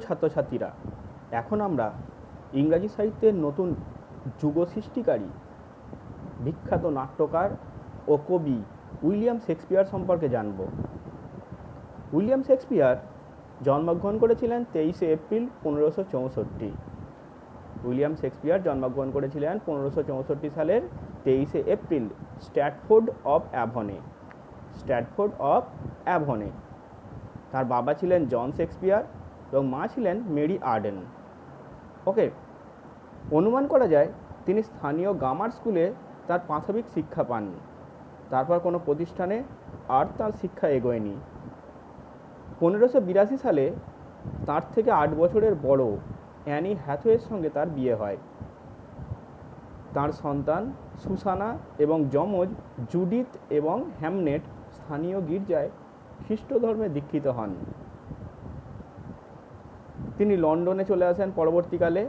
প্রিয় ছাত্রছাত্রীরা, এখন আমরা ইংরাজি সাহিত্যের নতুন যুগ সৃষ্টিকারী বিখ্যাত নাট্যকার ও কবি উইলিয়াম শেক্সপিয়ার সম্পর্কে জানব। উইলিয়াম শেক্সপিয়ার জন্মগ্রহণ করেছিলেন 23শে এপ্রিল 1564। উইলিয়াম শেক্সপিয়ার জন্মগ্রহণ করেছিলেন 1564 সালের 23শে এপ্রিল স্ট্র্যাটফোর্ড অফ অ্যাভনে। তার বাবা ছিলেন জন শেক্সপিয়ার এবং মা ছিলেন মেরি আর্ডেন। ওকে, অনুমান করা যায় তিনি স্থানীয় গ্রামার স্কুলে তার প্রাথমিক শিক্ষা পান, তারপর কোনো প্রতিষ্ঠানে আর তার শিক্ষা এগোয়নি। 1582 সালে তার থেকে 8 বছরের বড় অ্যানি হ্যাথওয়ের সঙ্গে তার বিয়ে হয়। তার সন্তান সুসানা এবং যমজ জুডিথ এবং হ্যামনেট স্থানীয় গির্জায় খ্রিস্ট ধর্মে দীক্ষিত হন। তিনি লন্ডনে চলে আসেন। পরবর্তীকালে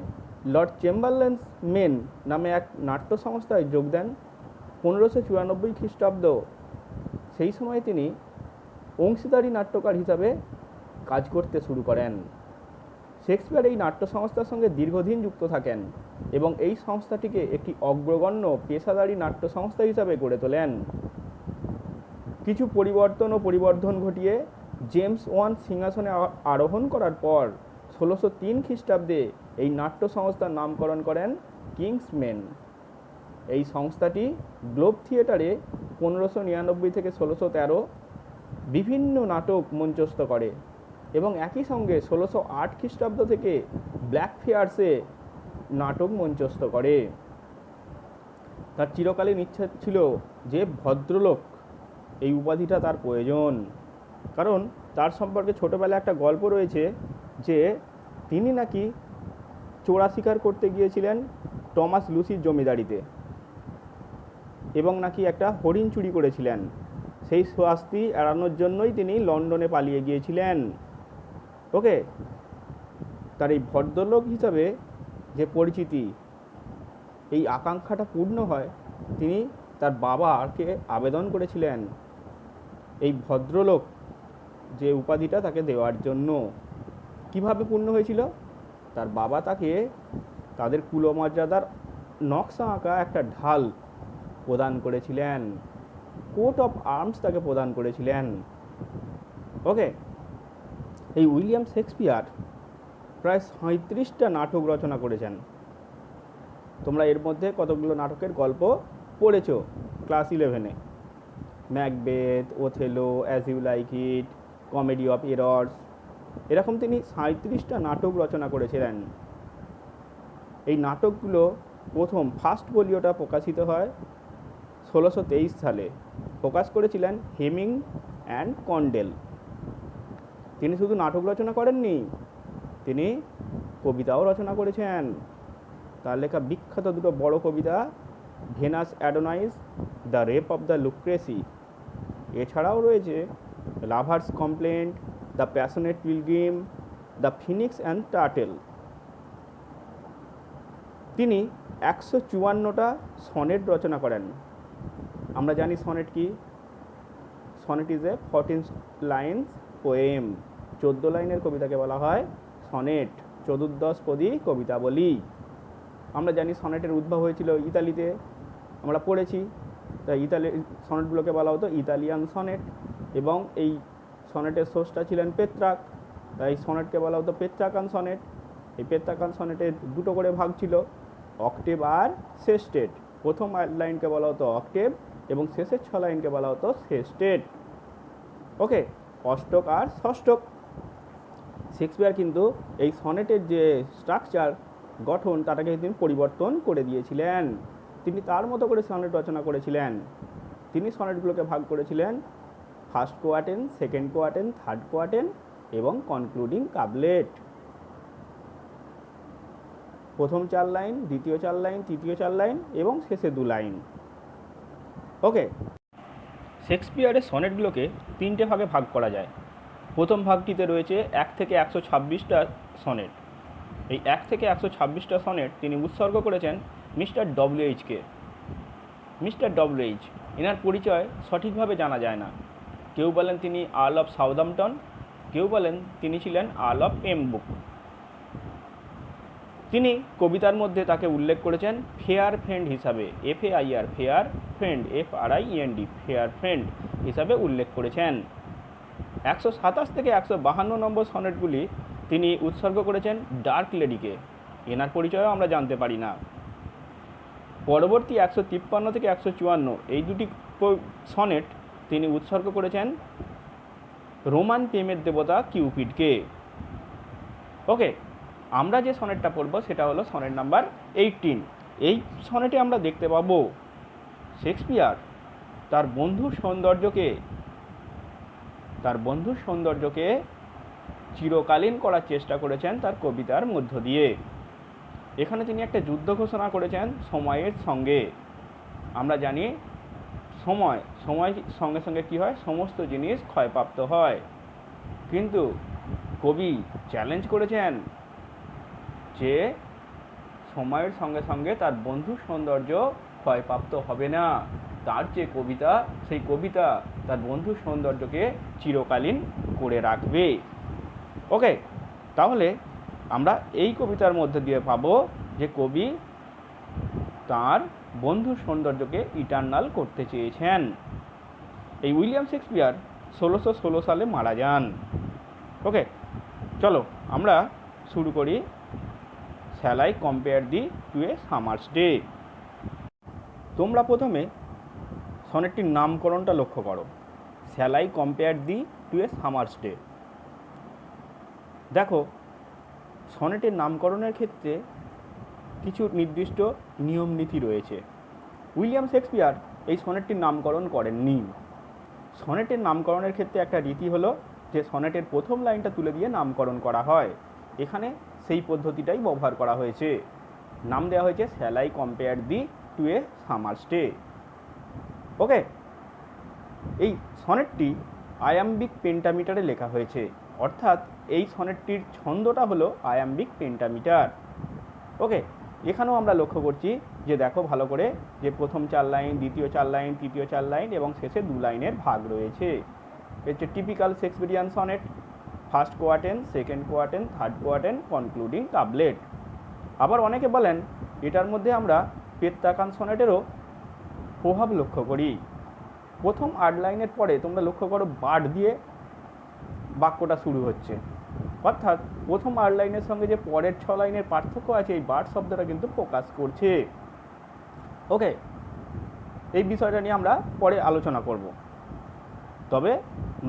লর্ড চেম্বারলেন্স মেন নামে এক নাট্য সংস্থায় যোগ দেন 1594 খ্রিস্টাব্দ। সেই সময় তিনি অংশীদারি নাট্যকার হিসাবে কাজ করতে শুরু করেন। শেক্সপিয়ার এই নাট্য সংস্থার সঙ্গে দীর্ঘদিন যুক্ত থাকেন এবং এই সংস্থাটিকে একটি অগ্রগণ্য পেশাদারী নাট্য সংস্থা হিসাবে গড়ে তোলেন। কিছু পরিবর্ধন ঘটিয়ে জেমস ওয়ান সিংহাসনে আরোহণ করার পর 1603 খ্রিস্টাব্দে এই নাট্য সংস্থার নামকরণ করেন কিংসম্যান। এই সংস্থাটি গ্লোব থিয়েটারে 1599 থেকে 1613 বিভিন্ন নাটক মঞ্চস্থ করে এবং একই সঙ্গে 1608 খ্রিস্টাব্দ থেকে ব্ল্যাক ফেয়ার্সে নাটক মঞ্চস্থ করে। তার চিরকালীন ইচ্ছা ছিল যে ভদ্রলোক এই উপাধিটা তার প্রয়োজন, কারণ তার সম্পর্কে ছোটোবেলায় একটা গল্প রয়েছে যে তিনি নাকি চোরা শিকার করতে গিয়েছিলেন টমাস লুসির জমিদারিতে এবং নাকি একটা হরিণ চুরি করেছিলেন। সেই শাস্তি এড়ানোর জন্যই তিনি লন্ডনে পালিয়ে গিয়েছিলেন। ওকে, তার এই ভদ্রলোক হিসাবে যে পরিচিতি, এই আকাঙ্ক্ষাটা পূর্ণ হয়। তিনি তার বাবাকে আবেদন করেছিলেন এই ভদ্রলোক যে উপাধিটা তাকে দেওয়ার জন্য। কিভাবে পূর্ণ হয়েছিল? তার বাবা তাকে তাদের কুলমর্যাদার নকশা আঁকা একটা ঢাল প্রদান করেছিলেন, কোট অফ আর্মস তাকে প্রদান করেছিলেন। ওকে, এই উইলিয়াম শেক্সপিয়ার প্রায় 37টা নাটক রচনা করেছেন। তোমরা এর মধ্যে কতগুলো নাটকের গল্প পড়েছো ক্লাস 11-এ। Macbeth, Othello, As You Like It, Comedy of Errors, এরকম তিনি 37টা নাটক রচনা করেছিলেন। এই নাটকগুলো ফার্স্ট ফোলিওটা প্রকাশিত হয় 1623 সালে। প্রকাশ করেছিলেন হেমিং অ্যান্ড কন্ডেল। তিনি শুধু নাটক রচনা করেননি, তিনি কবিতাও রচনা করেছেন। তার লেখা বিখ্যাত দুটো বড় কবিতা Venus Adonis, the rape of the Lucrece, এছাড়াও রয়েছে lover's complaint, the passionate pilgrim, the phoenix and turtle. তিনি 154টা সনেট রচনা করেন। আমরা জানি সনেট কি? Sonnet is a 14 lines poem. 14 লাইনের কবিতাকে বলা হয় সনেট, চতুর্দশপদী কবিতা বলি। আমরা জানি সনেটের উদ্ভব হয়েছিল ইতালিতে, আমরা পড়েছি। তাই সনেটগুলোকে বলা হতো ইতালিয়ান সনেট, এবং এই সনেটের সোর্সটা ছিলেন পেত্রাক, তাই সনেটকে বলা হতো পেত্রাকান সনেট। এই পেত্রাকান সনেটের দুটো করে ভাগ ছিল, অক্টেভ আর সেস্টেট। প্রথম লাইনকে বলা হতো অক্টেভ এবং শেষের 6 লাইনকে বলা হতো সেস্টেট। ওকে, অষ্টক আর ষষ্ঠক। শেক্সপিয়ার কিন্তু এই সনেটের যে স্ট্রাকচার, গঠন, তাটাকে তিনি পরিবর্তন করে দিয়েছিলেন। তিনি তার মতো করে সনেট রচনা করেছিলেন। তিনি সনেটগুলোকে ভাগ করেছিলেন first quatrain, second quatrain, third কোয়ার্টেন এবং কনক্লুডিং কাবলেট। প্রথম 4 লাইন, দ্বিতীয় 4 লাইন, তৃতীয় 4 লাইন এবং শেষে 2 লাইন। ওকে, শেক্সপিয়ারের সনেটগুলোকে 3টে ভাগে ভাগ করা যায়। প্রথম ভাগটিতে রয়েছে 1 থেকে 126টা সনেট। এই 1 থেকে 126টা সনেট তিনি উৎসর্গ করেছেন মিস্টার ডব্লিউএইচকে। মিস্টার ডব্লিউএইচ, এনার পরিচয় সঠিকভাবে জানা যায় না। কেউ বলেন তিনি আর্ল অফ সাউদাম্পটন, কেউ বলেন তিনি ছিলেন আর্ল অফ পেমব্রুক। তিনি কবিতার মধ্যে তাকে উল্লেখ করেছেন ফেয়ার ফ্রেন্ড হিসাবে, FAIR fair friend, FRIEND fair friend হিসাবে উল্লেখ করেছেন। 127 থেকে 152 নম্বর সনেটগুলি তিনি উৎসর্গ করেছেন ডার্ক লেডিকে, এনার পরিচয়ও আমরা জানতে পারি না। পরবর্তী 153 থেকে 154 এই দুটি সনেট তিনি উৎসর্গ করেছেন রোমান প্রেমের দেবতা কিউপিডকে। ওকে, আমরা যে সনেটটা পড়ব সেটা হলো সনেট নাম্বার 18। এই সনেটে আমরা দেখতে পাবো শেক্সপিয়ার তার বন্ধুর সৌন্দর্যকে চিরকালীন করার চেষ্টা করেছেন তার কবিতার মধ্য দিয়ে। এখানে তিনি একটা যুদ্ধ ঘোষণা করেছেন সময়ের সঙ্গে। আমরা জানি সময় সঙ্গে সঙ্গে কী হয়, সমস্ত জিনিস ক্ষয়প্রাপ্ত হয়, কিন্তু কবি চ্যালেঞ্জ করেছেন যে সময়ের সঙ্গে সঙ্গে তার বন্ধুর সৌন্দর্য ক্ষয়প্রাপ্ত হবে না, তার যে কবিতা, সেই কবিতা তার বন্ধুর সৌন্দর্যকে চিরকালীন করে রাখবে। ওকে, তাহলে আমরা এই কবিতার মধ্যে দিয়ে পাবো যে কবি তার বন্ধুর সৌন্দর্যকে ইটারনাল করতে চেয়েছেন। এই উইলিয়াম শেক্সপিয়ার 1616 সালে মারা যান। ওকে, চলো আমরা শুরু করি shall I compare thee to a summer's day. তোমরা প্রথমে সনেটটির নামকরণটা লক্ষ্য করো, shall I compare thee to a summer's day. দেখো, সনেটের নামকরণের ক্ষেত্রে কিছু নির্দিষ্ট নিয়ম নীতি রয়েছে। উইলিয়াম শেক্সপিয়ার এই সনেটটির নামকরণ করেননি। সনেটের নামকরণের ক্ষেত্রে একটা রীতি হলো যে সনেটের প্রথম লাইনটা তুলে দিয়ে নামকরণ করা হয়। এখানে সেই পদ্ধতিটাই ব্যবহার করা হয়েছে। নাম দেওয়া হয়েছে shall I compare thee to a summer's day. Okay, এই সনেটটি আয়াম্বিক পেন্টামিটারে লেখা হয়েছে, অর্থাৎ এই সনেটটির ছন্দটা হলো আয়াম্বিক পেন্টামিটার। ওকে, এখানেও আমরা লক্ষ্য করছি যে দেখো ভালো করে যে প্রথম 4 লাইন, দ্বিতীয় 4 লাইন, তৃতীয় 4 লাইন এবং শেষে 2 লাইনের ভাগ রয়েছে। হচ্ছে typical Shakespearean sonnet, first quatrain, second quatrain, third quatrain, concluding couplet. আবার অনেকে বলেন এটার মধ্যে আমরা পেত্তাকান সনেটেরও প্রভাব লক্ষ্য করি। প্রথম 8 লাইনের পরে তোমরা লক্ষ্য করো বাট দিয়ে বাক্যটা শুরু হচ্ছে, অর্থাৎ প্রথম 8 লাইনের সঙ্গে যে পরের 6 লাইনের পার্থক্য আছে এই বাট শব্দটা কিন্তু প্রকাশ করছে। ওকে, এই বিষয়টা নিয়ে আমরা পরে আলোচনা করব। তবে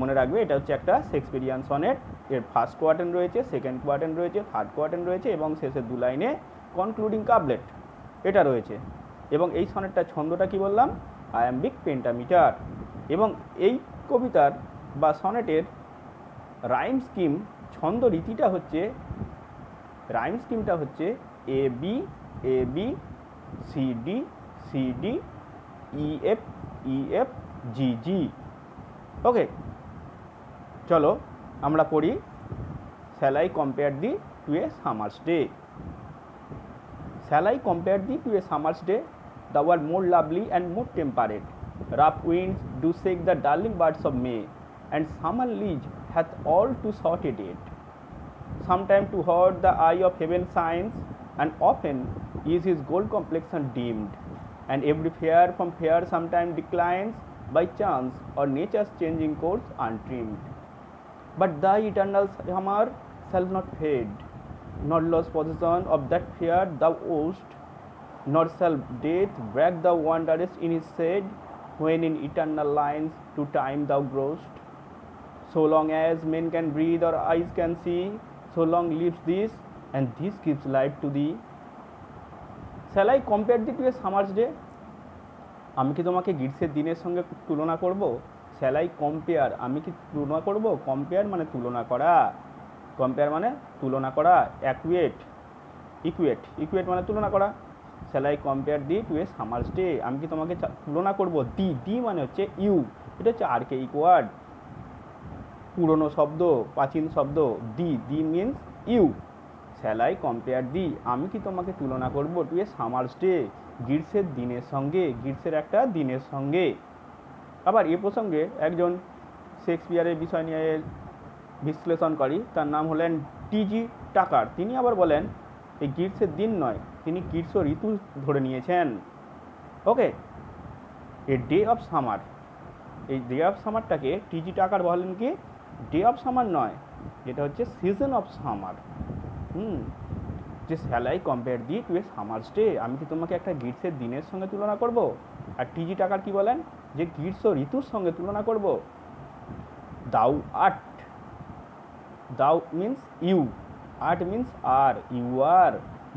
মনে রাখবে এটা হচ্ছে একটা শেক্সপিয়ারিয়ান সনেট। এর ফার্স্ট কোয়ার্টেন রয়েছে, সেকেন্ড কোয়ার্টেন রয়েছে, থার্ড কোয়ার্টেন রয়েছে এবং শেষে 2 লাইনে কনক্লুডিং কাবলেট এটা রয়েছে। এবং এই সনেটটার ছন্দটা কি বললাম, আয়াম্বিক পেন্টামিটার। এবং এই কবিতার বা সনেটের রাইম স্কিম, ছন্দ রীতিটা হচ্ছে, রাইম স্কিমটা হচ্ছে A B A B, C D C D, E F E F, G G. Okay, চলো আমরা পড়ি shall I compare thee to a summer's day. Shall I compare thee to a summer's day, the were more lovely and more temperate. Rough winds do shake the darling birds of May, and summer leaves hath all too short a date. Sometime to her the eye of heaven shines, and often is his gold complexion dimmed, and every fair from fair sometime declines by chance or nature's changing course untrimmed. But thy eternal summer shall not fade, nor lose possession of that fair thou owest, nor shall death break thou wanderest in his shade, when in eternal lines to time thou growest. So long as men can breathe or eyes can see, so long lives this, and this gives life to thee. Shall I compare thee to a summer's day? আমি কি তোমাকে গ্রীষ্মের দিনের সঙ্গে তুলনা করব? Shall I compare, আমি কি তুলনা করব? কম্পেয়ার মানে তুলনা করা, কম্পেয়ার মানে তুলনা করা, অ্যাকুয়েট, ইকুয়েট মানে তুলনা করা। Shall I compare thee to a summer's day, আমি কি তোমাকে তুলনা করব? দি মানে হচ্ছে ইউ, এটা হচ্ছে আর্কেইক ওয়ার্ড, পুরনো শব্দ, প্রাচীন শব্দ। Thee means you. Shall I compare thee, আমি কি তোমাকে তুলনা করব টু এ সামার্স ডে, গ্রীষ্মের দিনের সঙ্গে, গ্রীষ্মের একটা দিনের সঙ্গে। আবার এ প্রসঙ্গে একজন শেক্সপিয়ারের বিষয় নিয়ে বিশ্লেষণকারী, তার নাম হলেন টিজি টাকার। তিনি আবার বলেন এই গ্রীষ্মের দিন নয়, তিনি গ্রীষ্ম ঋতু ধরে নিয়েছেন। Okay, a day of summer, এই ডে অফ সামারটাকে টিজিটা আকার বলেন কি ডে অফ সামার নয়, যেটা হচ্ছে সিজন অফ সামার। যে shall I compare thee to a summer's day, আমি কি তোমাকে একটা গ্রীষ্মের দিনের সঙ্গে তুলনা করব? আর টিজি টাকার কি বলেন, যে গ্রীষ্ম ঋতুর সঙ্গে তুলনা করব। Thou art, thou means you, art means are, you are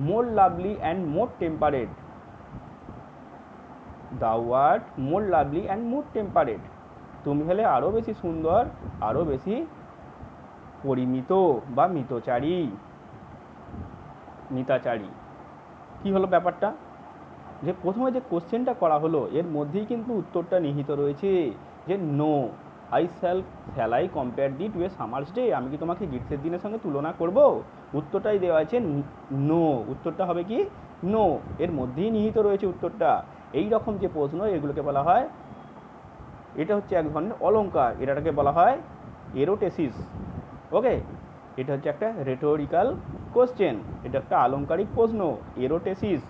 more lovely and more temperate, thou art more lovely and more temperate, তুমি হলে আরও বেশি সুন্দর, আরও বেশি পরিমিত বা মিতচারী, মিতাচারী। কি হলো ব্যাপারটা, যে প্রথমে যে কোশ্চেনটা করা হলো এর মধ্যেই কিন্তু উত্তরটা নিহিত রয়েছে, যে no I shall I compare thee to a summer's day, আমি কি তোমাকে গ্রীষ্মের দিনের সঙ্গে তুলনা করব? উত্তরটাই দেওয়া আছে নো, উত্তরটা হবে কি নো, এর মধ্যেই নিহিত রয়েছে উত্তরটা। এই রকম যে প্রশ্ন এগুলোকে বলা হয়, এটা হচ্ছে এক ধরনের অলঙ্কার, এটাকে বলা হয় এরোটেসিস। ওকে, এটা হচ্ছে একটা রেটোরিক্যাল কোশ্চেন, এটা একটা আলংকারিক প্রশ্ন, এরোটেসিস।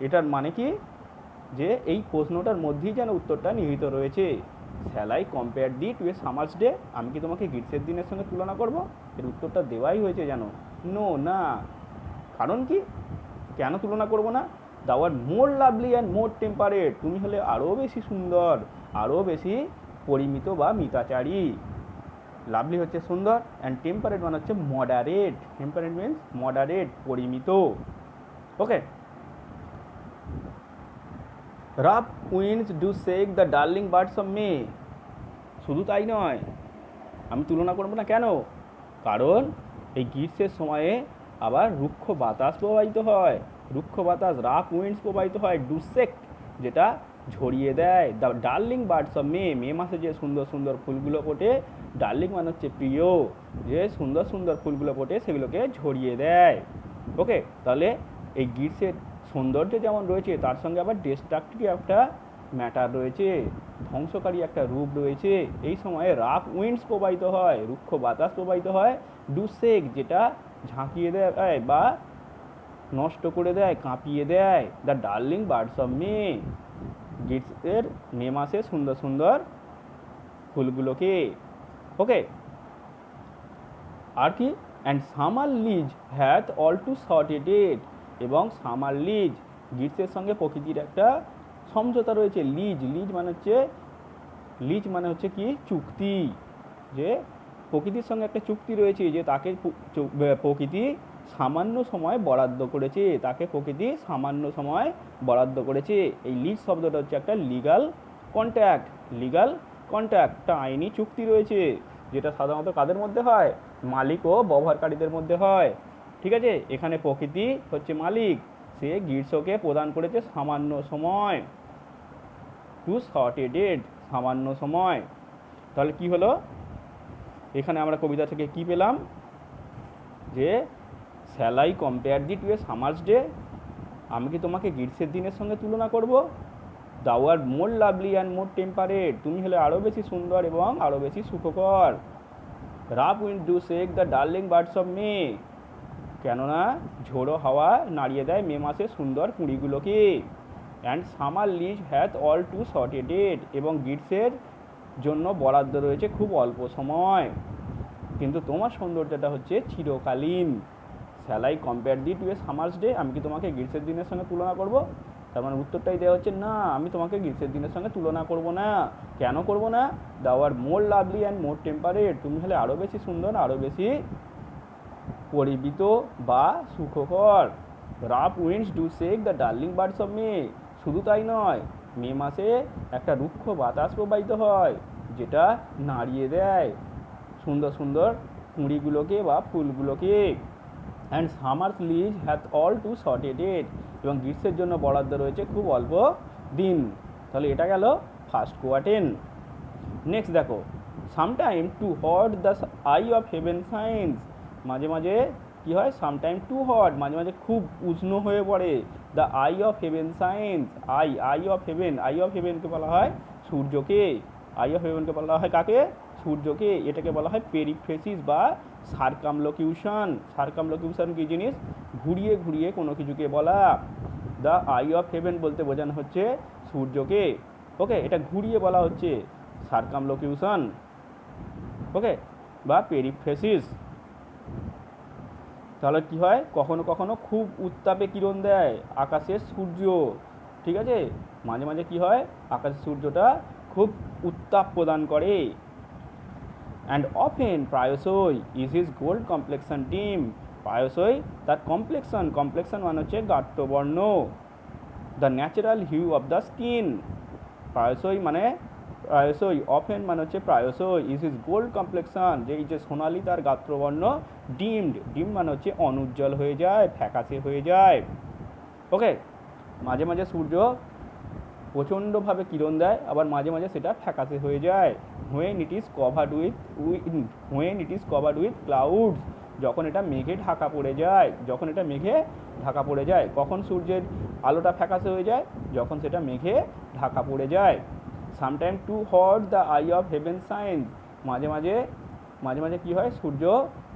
এটার মানে কি, যে এই প্রশ্নটার মধ্যেই যেন উত্তরটা নিহিত রয়েছে। Shall I compare thee to a summer's day, আমি কি তোমাকে গ্রীষ্মের দিনের সঙ্গে তুলনা করব? এর উত্তরটা দেওয়াই হয়েছে যেন নো, না। কারণ কি, কেন তুলনা করব না? Thou art more lovely and more temperate, তুমি হলে আরও বেশি সুন্দর, আরও বেশি পরিমিত বা মিতাচারী। লাভলি হচ্ছে সুন্দর, অ্যান্ড টেম্পারেট মানে হচ্ছে মডারেট, টেম্পারেট মিনস মডারেট, পরিমিত। Okay, rough winds do shake the darling birds of May, শুধু তাই নয়, আমি তুলনা করবো না কেন, কারণ এই গ্রীষ্মের সময়ে আবার রুক্ষ বাতাস প্রবাহিত হয়, রুক্ষ বাতাস রাফ উইন্ডস প্রবাহিত হয়, ডু শেক যেটা ঝরিয়ে দেয়, the darling birds of May, May মাসে যে সুন্দর সুন্দর ফুলগুলো ফোটে, ডার্লিং মানে হচ্ছে প্রিয়, যে সুন্দর সুন্দর ফুলগুলো ফোটে সেগুলোকে ঝরিয়ে দেয়। ওকে, তাহলে এই গ্রীষ্মের সৌন্দর্য যেমন রয়েছে তার সঙ্গে আবার ডিস্ট্রাকটিভ একটা ম্যাটার রয়েছে, ধ্বংসকারী একটা রূপ রয়েছে। এই সময়ে রাফ উইন্ডস প্রবাহিত হয়, রুক্ষ বাতাস প্রবাহিত হয়, ডু শেক যেটা ঝাঁকিয়ে দেয় বা নষ্ট করে দেয়, কাঁপিয়ে দেয়, the darling birds of May, গ্রীষ্মের মে মাসে সুন্দর সুন্দর ফুলগুলোকে। ওকে, আর কি, and summer lease hath all too shorted, এবং সামার লিজ, গ্রীষ্মের সঙ্গে প্রকৃতির একটা সমঝোতা রয়েছে। লিজ, লিজ মানে হচ্ছে কি চুক্তি, যে প্রকৃতির সঙ্গে একটা চুক্তি রয়েছে, যে তাকে প্রকৃতি সামান্য সময় বরাদ্দ করেছে, তাকে প্রকৃতি সামান্য সময় বরাদ্দ করেছে। এই লিজ শব্দটা হচ্ছে একটা লিগাল কন্ট্যাক্ট, লিগাল কন্ট্যাক্ট, একটা আইনি চুক্তি রয়েছে, যেটা সাধারণত কাদের মধ্যে হয়, মালিক ও ব্যবহারকারীদের মধ্যে হয়। ঠিক আছে, এখানে প্রকৃতি হচ্ছে মালিক, সে গ্রীষ্মকে প্রদান করেছে সামান্য সময়, টু শর্টেড, সামান্য সময়। তাহলে কি হলো, এখানে আমরা কবিতা থেকে কি পেলাম, যে shall I compare thee to a summer's day, আমি কি তোমাকে গ্রীষ্মের দিনের সঙ্গে তুলনা করব? Thou art more lovely and more temperate, তুমি হলে আরও বেশি সুন্দর এবং আরও বেশি সুখকর। Rough wind do shake the darling birds of May, কেননা ঝোড়ো হাওয়া নাড়িয়ে দেয় মে মাসের সুন্দর কুঁড়িগুলোকে। And summer lease hath all too shorted, এবং গ্রীষ্মের জন্য বরাদ্দ রয়েছে খুব অল্প সময়, কিন্তু তোমার সৌন্দর্যটা হচ্ছে চিরকালীন। Shall I compare thee to a summer's day, আমি কি তোমাকে গ্রীষ্মের দিনের সঙ্গে তুলনা করব? তার মানে উত্তরটাই দেওয়া হচ্ছে না, আমি তোমাকে গ্রীষ্মের দিনের সঙ্গে তুলনা করব না। কেন করব না? Thou art more lovely and more temperate, তুমি হলে আরও বেশি সুন্দর, আরও বেশি পরিমিত বা সুখকর। Rough winds do shake the darling birds of May, শুধু তাই নয়, মে মাসে একটা রুক্ষ বাতাস প্রবাহিত হয়, যেটা নাড়িয়ে দেয় সুন্দর সুন্দর কুঁড়িগুলোকে বা ফুলগুলোকে। And summer lease hath all too shorted, এবং গ্রীষ্মের জন্য বরাদ্দ রয়েছে খুব অল্প দিন। তাহলে এটা গেল ফার্স্ট কোয়ার্টেন। নেক্সট দেখো, sometime too hot the eye of heaven shines, মাঝে মাঝে কি হয়, সামটাইম টু হট, মাঝে মাঝে খুব উষ্ণ হয়ে পড়ে। The eye of heaven shines, eye of heaven, eye of হেভেনকে বলা হয় সূর্যকে, আই অফ হেভেনকে বলা হয় কাকে, সূর্যকে। এটাকে বলা হয় পেরিফ্রেসিস বা সার্কামলোকিউশন, সার্কামলোকিউশন কি জিনিস? ঘুরিয়ে ঘুরিয়ে কোনো কিছুকে বলা। দ্য আই অফ হেভেন বলতে বোঝানো হচ্ছে সূর্যকে। ওকে, এটা ঘুরিয়ে বলা হচ্ছে সার্কামলোকিউশন। ওকে, বা পেরিফ্রেসিস। তাহলে কি হয়, কখনো কখনো খুব উত্তাপে কিরণ দেয় আকাশের সূর্য, ঠিক আছে? মাঝে মাঝে কি হয়, আকাশের সূর্যটা খুব উত্তাপ প্রদান করে। অ্যান্ড অফেন প্রায়শই is his gold complexion dim, প্রায়শই তার কমপ্লেক্সন মানে হচ্ছে গাত্রবর্ণ। The natural hue of the skin, প্রায়শই মানে প্রায়শই, অফেন মানে হচ্ছে প্রায়শই, ইজ হিজ গোল্ড কমপ্লেক্সন যে এই যে সোনালি তার গাত্রবর্ণ, ডিম মানে হচ্ছে অনুজ্জ্বল হয়ে যায়, ফ্যাকাশে হয়ে যায়। ওকে, মাঝে মাঝে সূর্য প্রচণ্ডভাবে কিরণ দেয়, আবার মাঝে মাঝে সেটা ফ্যাকাশে হয়ে যায়। When it is covered with clouds, যখন এটা মেঘে ঢাকা পড়ে যায়, কখন সূর্যের আলোটা ফ্যাকাশে হয়ে যায়? যখন সেটা মেঘে ঢাকা পড়ে যায়। Sometime too hot the eye of heaven shines, মাঝে মাঝে কি হয়, সূর্য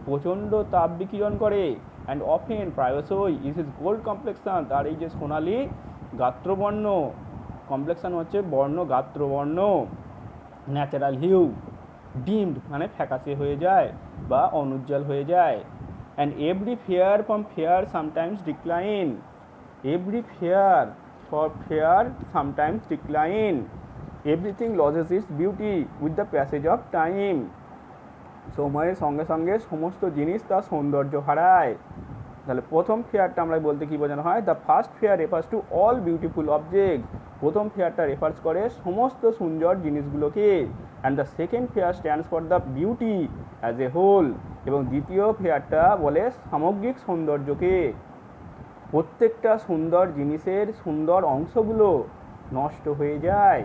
প্রচণ্ড তাপ বিকিরণ করে। অ্যান্ড অফেন প্রায়শই ইজ হিজ গোল্ড কমপ্লেক্সন, তার এই যে সোনালি গাত্রবর্ণ, কমপ্লেক্সন হচ্ছে বর্ণ, গাত্রবর্ণ। ন্যাচারাল হিউ, ডিমড মানে ফ্যাকাশে হয়ে যায় বা অনুজ্জ্বল হয়ে যায়। And every fair from fair sometimes decline, every fare for fair sometimes decline, everything losses it's beauty with the passage of time, সময়ের সঙ্গে সঙ্গে সমস্ত জিনিস তার সৌন্দর্য হারায়। তাহলে প্রথম ফেয়ারটা আমরা বলতে কি বোঝানো হয়? The first fair refers to all beautiful object, প্রথম ফেয়ারটা রেফার্স করে সমস্ত সুন্দর জিনিসগুলোকে। And the second fair stands for the beauty as a whole, এবং দ্বিতীয় ফেয়ারটা বলে সামগ্রিক সৌন্দর্যকে। প্রত্যেকটা সুন্দর জিনিসের সুন্দর অংশগুলো নষ্ট হয়ে যায়।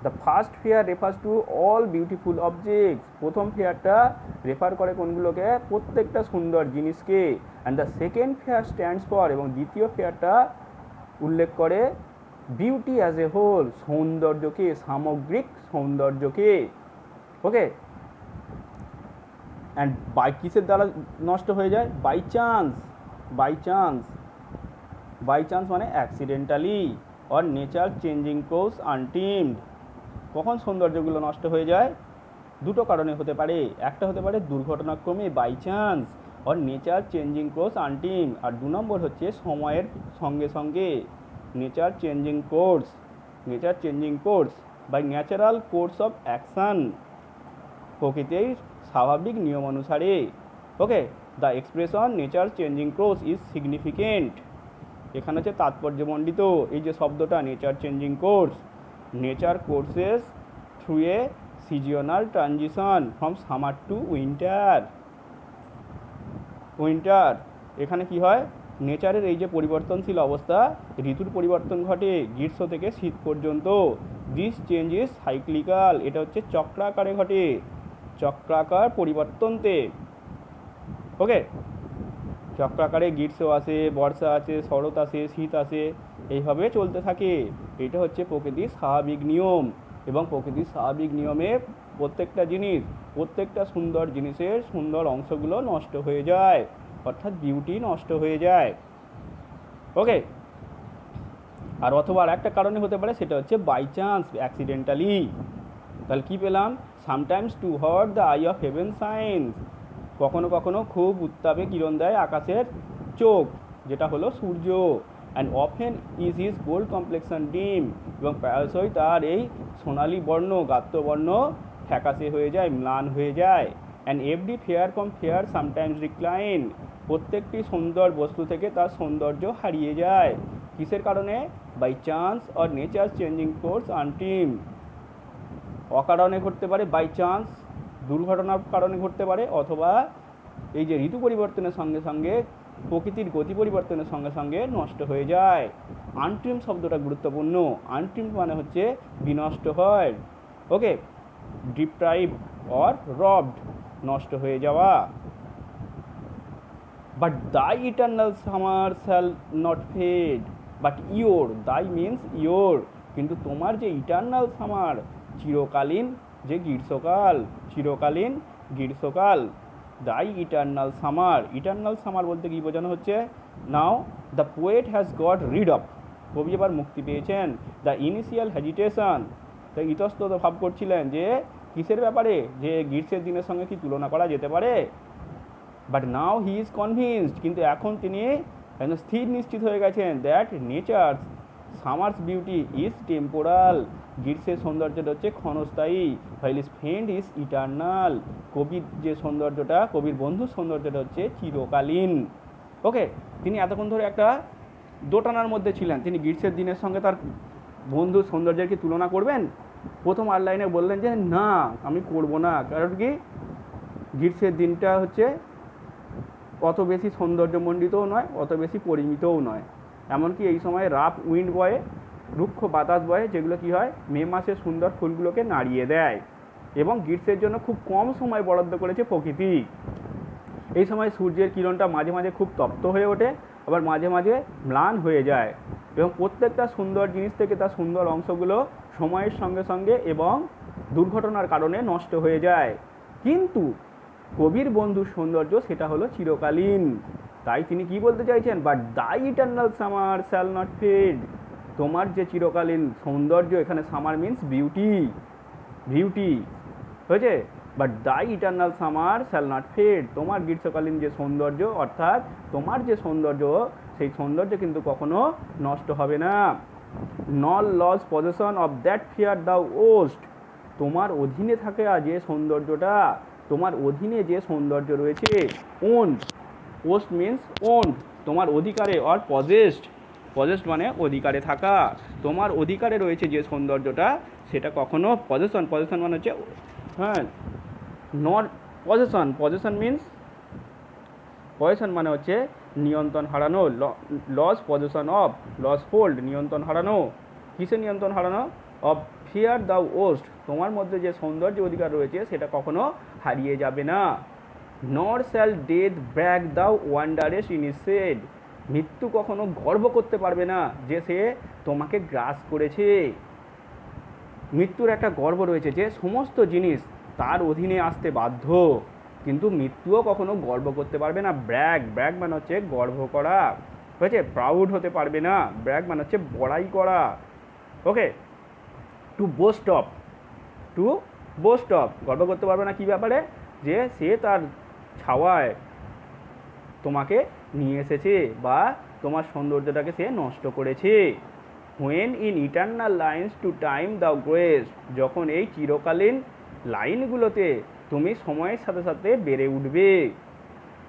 The first fair refers to all beautiful objects, প্রথম ফেয়ারটা রেফার করে কোনগুলোকে? প্রত্যেকটা সুন্দর জিনিসকে। And the second fair stands for, এবং দ্বিতীয় ফেয়ারটা উল্লেখ করে বিউটি অ্যাজ এ হোল, সৌন্দর্যকে, সামগ্রিক সৌন্দর্যকে। ওকে, অ্যান্ড বাই কিসের দ্বারা নষ্ট হয়ে যায়? বাই চান্স মানে accidentally, or nature changing course untrimmed. কখন সৌন্দর্যগুলো নষ্ট হয়ে যায়? দুটো কারণে হতে পারে, একটা হতে পারে দুর্ঘটনাক্রমে, by chance, or nature changing course untrimmed, আর 2 নম্বর হচ্ছে সময়ের সঙ্গে সঙ্গে, nature changing course by natural course of action, প্রকৃতির স্বাভাবিক নিয়ম অনুসারে। Okay, the expression nature changing course is significant, এখানে হচ্ছে তাৎপর্যমণ্ডিত এই যে শব্দটা nature changing course, nature courses through a seasonal transition from summer to winter. এখানে কি হয়, নেচারের এই যে পরিবর্তনশীল অবস্থা, ঋতুর পরিবর্তন ঘটে গ্রীষ্ম থেকে শীত পর্যন্ত। দিস চেঞ্জ ইজ সাইক্লিক্যাল, এটা হচ্ছে চক্রাকারে ঘটে, চক্রাকার পরিবর্তনতে। ওকে, চক্রাকারে গ্রীষ্ম আসে, বর্ষা আসে, শরৎ আসে, শীত আসে, এইভাবে চলতে থাকে। এটা হচ্ছে প্রকৃতির স্বাভাবিক নিয়ম, এবং প্রকৃতির স্বাভাবিক নিয়মে প্রত্যেকটা সুন্দর জিনিসের সুন্দর অংশগুলো নষ্ট হয়ে যায়, অর্থাৎ বিউটি নষ্ট হয়ে যায়। ওকে, আর অথবা আর একটা কারণে হতে পারে, সেটা হচ্ছে বাই চান্স, অ্যাক্সিডেন্টালি। তাহলে কী পেলাম? Sometimes too hot the eye of heaven shines, কখনো কখনো খুব উত্তাপে কিরণ দেয় আকাশের চোখ, যেটা হলো সূর্য। And often is his gold complexion dim, এবং প্রায়শই তার এই সোনালি বর্ণ, গাত্রবর্ণ ফ্যাকাশে হয়ে যায়, ম্লান হয়ে যায়। And every fair from fair sometimes decline, প্রত্যেকটি সুন্দর বস্তু থেকে তার সৌন্দর্য হারিয়ে যায়। কিসের কারণে? By chance or nature changing course untrimmed, অকারণে ঘটতে পারে, বাই চান্স দুর্ঘটনার কারণে ঘটতে পারে, অথবা এই যে ঋতু পরিবর্তনের সঙ্গে সঙ্গে, প্রকৃতির গতি পরিবর্তনের সঙ্গে সঙ্গে নষ্ট হয়ে যায়। আনট্রিম শব্দটা গুরুত্বপূর্ণ, আনট্রিম মানে হচ্ছে বিনষ্ট হয়। ওকে, ডিপ্রাইভ অর রবড, নষ্ট হয়ে যাওয়া। But thy eternal summer shall not fade, but your, thy means your, কিন্তু তোমার যে ইটার্নাল সামার, চিরকালীন যে গ্রীষ্মকাল, দাই ইটার্নাল সামার। ইটার্নাল সামার বলতে কি বোঝানো হচ্ছে? Now the poet has got rid of, কবি এবার মুক্তি পেয়েছেন, দ্য ইনিশিয়াল হেজিটেশন, তো ইতস্তত ভাব করছিলেন যে কিসের ব্যাপারে, যে গ্রীষ্মের দিনের সঙ্গে কি তুলনা করা যেতে পারে। But now he is convinced, কিন্তু এখন তিনি একদম স্থির নিশ্চিত হয়ে গেছেন, that nature summer's beauty is temporal, গ্রীষ্মের সৌন্দর্যটা হচ্ছে ক্ষণস্থায়ী, file is friend is eternal, কবির যে সৌন্দর্যটা, কবির বন্ধুর সৌন্দর্যটা হচ্ছে চিরকালীন। ওকে, তিনি এতক্ষণ ধরে একটা দোটানার মধ্যে ছিলেন, তিনি গ্রীষ্মের দিনের সঙ্গে তার বন্ধুর সৌন্দর্যের কি তুলনা করবেন? প্রথম আর লাইনে বললেন যে না, আমি করব না, কারণ কি গ্রীষ্মের দিনটা হচ্ছে অত বেশি সৌন্দর্যমণ্ডিতও নয়, অত বেশি পরিমিতও নয়, এমনকি এই সময় রাফ উইন্ড বয়ে, রুক্ষ বাতাস বয়ে, যেগুলো কি হয় মে মাসে সুন্দর ফুলগুলোকে নাড়িয়ে দেয়, এবং গ্রীষ্মের জন্য খুব কম সময় বরাদ্দ করেছে প্রকৃতি। এই সময় সূর্যের কিরণটা মাঝে মাঝে খুব তপ্ত হয়ে ওঠে, আবার মাঝে মাঝে ম্লান হয়ে যায়, এবং প্রত্যেকটা সুন্দর জিনিস থেকে তার সুন্দর অংশগুলো সময়ের সঙ্গে সঙ্গে এবং দুর্ঘটনার কারণে নষ্ট হয়ে যায়। কিন্তু কবির বন্ধুর সৌন্দর্য সেটা হলো চিরকালীন। তাই তিনি কি বলতে চাইছেন? But thy eternal summer shall not fade, তোমার যে চিরকালীন সৌন্দর্য, এখানে সামার মিন্স বিউটি, বিউটি হয়েছে, but thy eternal summer shall not fade, তোমার গ্রীষ্মকালীন যে সৌন্দর্য, অর্থাৎ তোমার যে সৌন্দর্য, সেই সৌন্দর্য কিন্তু কখনো নষ্ট হবে না। Nor lose possession of that fair thou owest, তোমার অধীনে থাকে যে সৌন্দর্যটা, তোমার অধীনে যে সৌন্দর্য রয়েছে, ওন, ওস্ট মিন্স ওন, তোমার অধিকারে, অর পজেস্ট, পজেস্ট মানে অধিকারে থাকা, তোমার অধিকারে রয়েছে যে সৌন্দর্যটা, সেটা কখনো পজেশন, পজেশন মানে হচ্ছে হ্যাঁ not possession, possession means, possession মানে হচ্ছে নিয়ন্ত্রণ হারানো, lose possession of, lose hold নিয়ন্ত্রণ হারানো, কিসে নিয়ন্ত্রণ হারানো? অফ ফিয়ার দ্য ওস্ট, তোমার মধ্যে যে সৌন্দর্য অধিকার রয়েছে সেটা কখনো হারিয়ে যাবে না। Nor shall death brag the wanderest in his shade, মৃত্যু কখনো গর্ব করতে পারবে না যে সে তোমাকে গ্রাস করেছে। মৃত্যুর একটা গর্ব রয়েছে যে সমস্ত জিনিস তার অধীনে আসতে বাধ্য, কিন্তু মৃত্যুও কখনো গর্ব করতে পারবে না। ব্র্যাগ, ব্র্যাগ মানে হচ্ছে গর্ব করা, হয়েছে, প্রাউড হতে পারবে না, ব্র্যাগ মানে হচ্ছে বড়াই করা। Okay, to boast of, to boast of, গর্ব করতে পারবে না কি ব্যাপারে? যে সে তার ছাওয়ায় তোমাকে নিয়ে এসেছে বা তোমার সৌন্দর্যটাকে সে নষ্ট করেছে। When in eternal lines to time the grace, যখন এই চিরকালীন লাইনগুলোতে তুমি সময়ের সাথে সাথে বেড়ে উঠবে।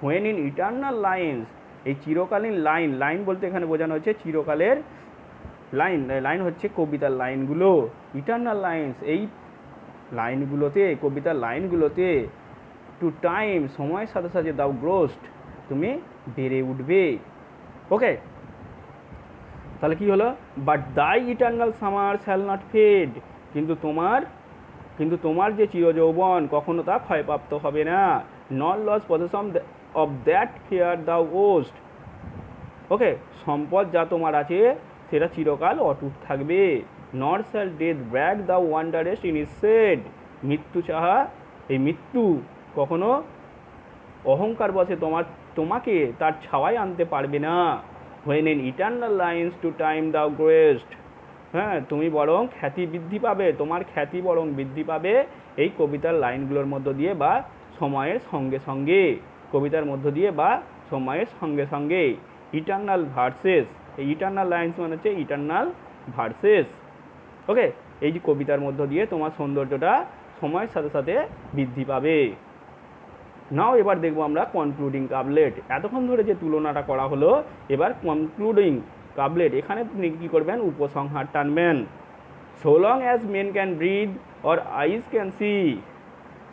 হোয়েন ইন ইটার্নাল লাইন্স, এই চিরকালীন লাইন, লাইন বলতে এখানে বোঝানো হচ্ছে চিরকালের লাইন, লাইন হচ্ছে কবিতার লাইনগুলো, ইটার্নাল লাইন্স, এই লাইনগুলোতে, কবিতার লাইনগুলোতে, টু টাইম সময়ের সাথে সাথে দাও গ্রোস্ট, তুমি বেড়ে উঠবে। ওকে, তাহলে কি হলো? But thy eternal summer shall not fade, কিন্তু তোমার যে চিরযৌবন কখনো তা ক্ষয়প্রাপ্ত হবে না। Not lose possession of that fair the owest, okay, সম্পদ যা তোমার আছে সেটা চিরকাল অটুট থাকবে। Not shall death brag the wanderest in his shade, মৃত্যু চাহা, এই মৃত্যু কখনো অহংকার বসে তোমাকে তার ছাওয়ায় আনতে পারবে না। When in eternal lines to time the growest, হ্যাঁ, তুমি বরং খ্যাতি বৃদ্ধি পাবে, তোমার খ্যাতি বরং বৃদ্ধি পাবে এই কবিতার লাইনগুলোর মধ্য দিয়ে বা সময়ের সঙ্গে সঙ্গে, কবিতার মধ্য দিয়ে বা সময়ের সঙ্গে সঙ্গে। ইটার্নাল ভার্সেস, এই ইটার্নাল লাইন্স মানে হচ্ছে ইটার্নাল ভার্সেস। ওকে, এই যে কবিতার মধ্য দিয়ে তোমার সৌন্দর্যটা সময়ের সাথে সাথে বৃদ্ধি পাবে। নাও এবার দেখবো আমরা কনক্লুডিং কাবলেট। এতক্ষণ ধরে যে তুলনাটা করা হলো, এবার কনক্লুডিং কাবলেট, এখানে আপনি কী করবেন? উপসংহার টানবেন। So long as men can breathe or eyes can see,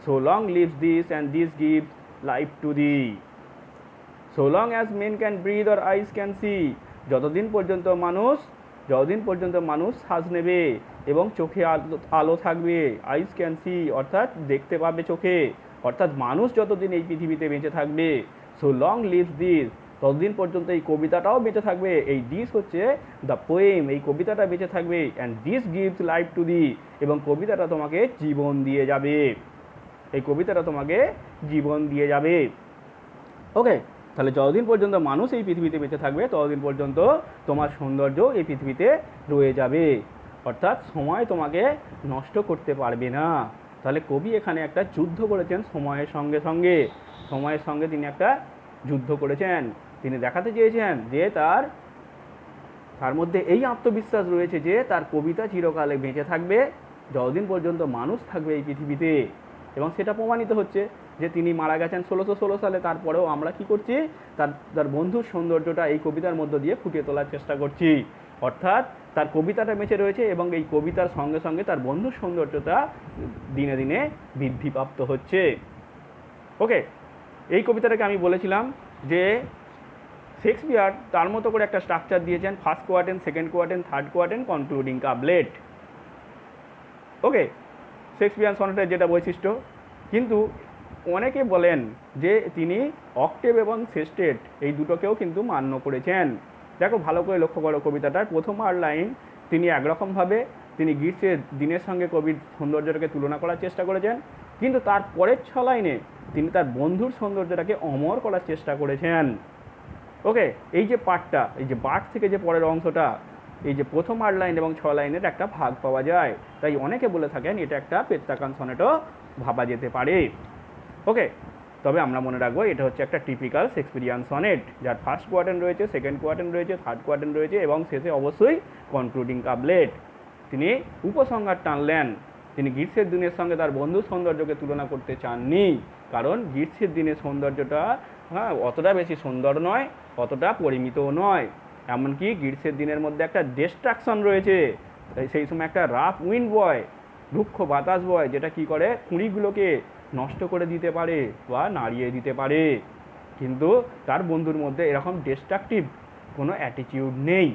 so long lives this and this gives life to thee. So long as men can breathe or eyes can see, যতদিন পর্যন্ত মানুষ শ্বাস নেবে এবং চোখে আলো থাকবে, আইস ক্যান সি অর্থাৎ দেখতে পাবে চোখে, অর্থাৎ মানুষ যতদিন এই পৃথিবীতে বেঁচে থাকবে, সো লং লিভস দিস, ততদিন পর্যন্ত এই কবিতাটাও বেঁচে থাকবে। এই দিস হচ্ছে দ্য পোয়েম, এই কবিতাটা বেঁচে থাকবে, and this gives life to দি, এবং কবিতাটা তোমাকে জীবন দিয়ে যাবে। এই কবিতাটা তোমাকে জীবন দিয়ে যাবে। ওকে, তাহলে যতদিন পর্যন্ত মানুষ এই পৃথিবীতে বেঁচে থাকবে ততদিন পর্যন্ত তোমার সৌন্দর্য এই পৃথিবীতে রয়ে যাবে, অর্থাৎ সময় তোমাকে নষ্ট করতে পারবে না। তাহলে কবি এখানে একটা যুদ্ধ করেছেন সময়ের সঙ্গে সঙ্গে, সময়ের সঙ্গে তিনি একটা যুদ্ধ করেছেন। তিনি দেখাতে চেয়েছেন যে তার মধ্যে এই আত্মবিশ্বাস রয়েছে যে তার কবিতা চিরকালে বেঁচে থাকবে যতদিন পর্যন্ত মানুষ থাকবে এই পৃথিবীতে। এবং সেটা প্রমাণিত হচ্ছে যে তিনি মারা গেছেন 1616 সালে, তারপরেও আমরা কি করছি, তার বন্ধুর সৌন্দর্যটা এই কবিতার মধ্য দিয়ে ফুটিয়ে তোলার চেষ্টা করছি। অর্থাৎ তার কবিতাটা বেঁচে রয়েছে এবং এই কবিতার সঙ্গে সঙ্গে তার বন্ধুর সৌন্দর্যটা দিনে দিনে বৃদ্ধিপ্রাপ্ত হচ্ছে। ওকে, এই কবিতাটাকে আমি বলেছিলাম যে শেক্সপিয়ার তার মতো করে একটা স্ট্রাকচার দিয়েছেন, first quatrain, second quatrain, third quatrain, concluding কাবলেট। ওকে, শেক্সপিয়ার সনেটের যেটা বৈশিষ্ট্য। কিন্তু অনেকে বলেন যে তিনি অক্টেভ এবং সেস্টেট এই দুটোকেও কিন্তু মান্য করেছেন। দেখো ভালো করে লক্ষ্য করো কবিতাটার প্রথম 8 লাইন তিনি একরকমভাবে তিনি গ্রীষ্মের দিনের সঙ্গে কবির সৌন্দর্যটাকে তুলনা করার চেষ্টা করেছেন, কিন্তু তার পরের 6 লাইনে তিনি তার বন্ধুর সৌন্দর্যটাকে অমর করার চেষ্টা করেছেন। ওকে, এই যে পার্টটা, এই যে বার্ড থেকে যে পরের অংশটা, এই যে প্রথম 8 লাইন এবং 6 লাইনের একটা ভাগ পাওয়া যায়, তাই অনেকে বলে থাকেন এটা একটা পেত্তাকান সনেটও ভাবা যেতে পারে। ওকে, তবে আমরা মনে রাখবো এটা হচ্ছে একটা টিপিক্যাল শেক্সপিয়ারিয়ান সনেট, যার ফার্স্ট কোয়ার্টেন রয়েছে, সেকেন্ড কোয়ার্টেন রয়েছে, থার্ড কোয়ার্টেন রয়েছে এবং শেষে অবশ্যই কনক্লুডিং কাবলেট। তিনি উপসংহার টানলেন, তিনি গ্রীষ্মের দিনের সঙ্গে তার বন্ধুর সৌন্দর্যকে তুলনা করতে চাননি, কারণ গ্রীষ্মের দিনের সৌন্দর্যটা অতটা বেশি সুন্দর নয়, অতটা পরিমিতও নয়। এমনকি গ্রীষ্মের দিনের মধ্যে একটা ডিস্ট্রাকশন রয়েছে, সেই সময় একটা রাফ উইন্ড বয়, রুক্ষ বাতাস বয়, যেটা কি করে কুঁড়িগুলোকে নষ্ট করে দিতে পারে বা নাড়িয়ে দিতে পারে। কিন্তু তার বন্ধুর মধ্যে এরকম ডিস্ট্রাকটিভ কোনো অ্যাটিটিউড নেই।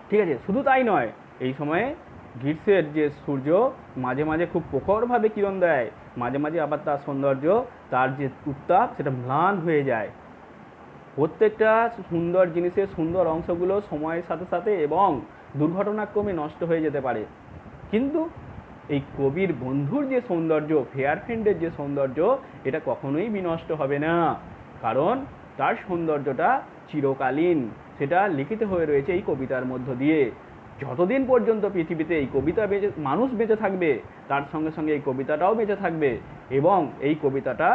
ঠিক আছে, শুধু তাই নয়, এই সময়ে গ্রীষ্মের যে সূর্য মাঝে মাঝে খুব প্রখরভাবে কিরণ দেয়, মাঝে মাঝে আবার তার সৌন্দর্য, তার যে উত্তাপ সেটা ম্লান হয়ে যায়। প্রত্যেকটা সুন্দর জিনিসের সুন্দর অংশগুলো সময়ের সাথে সাথে এবং দুর্ঘটনাক্রমে নষ্ট হয়ে যেতে পারে, কিন্তু এই কবির বন্ধুর যে সৌন্দর্য, ফেয়ার ফ্রেন্ডের যে সৌন্দর্য, এটা কখনোই বিনষ্ট হবে না, কারণ তার সৌন্দর্যটা চিরকালীন, সেটা লিখিত হয়ে রয়েছে এই কবিতার মধ্য দিয়ে। যতদিন পর্যন্ত পৃথিবীতে এই কবিতা মানুষ বেঁচে থাকবে, তার সঙ্গে সঙ্গে এই কবিতাটাও বেঁচে থাকবে এবং এই কবিতাটা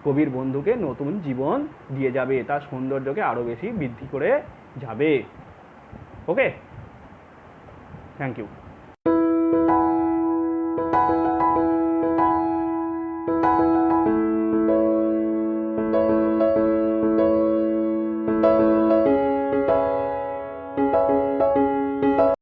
কবির বন্ধুকে নতুন জীবন দিয়ে যাবে, তার সৌন্দর্যকে আরও বেশি বৃদ্ধি করে যাবে। ওকে, থ্যাংক ইউ।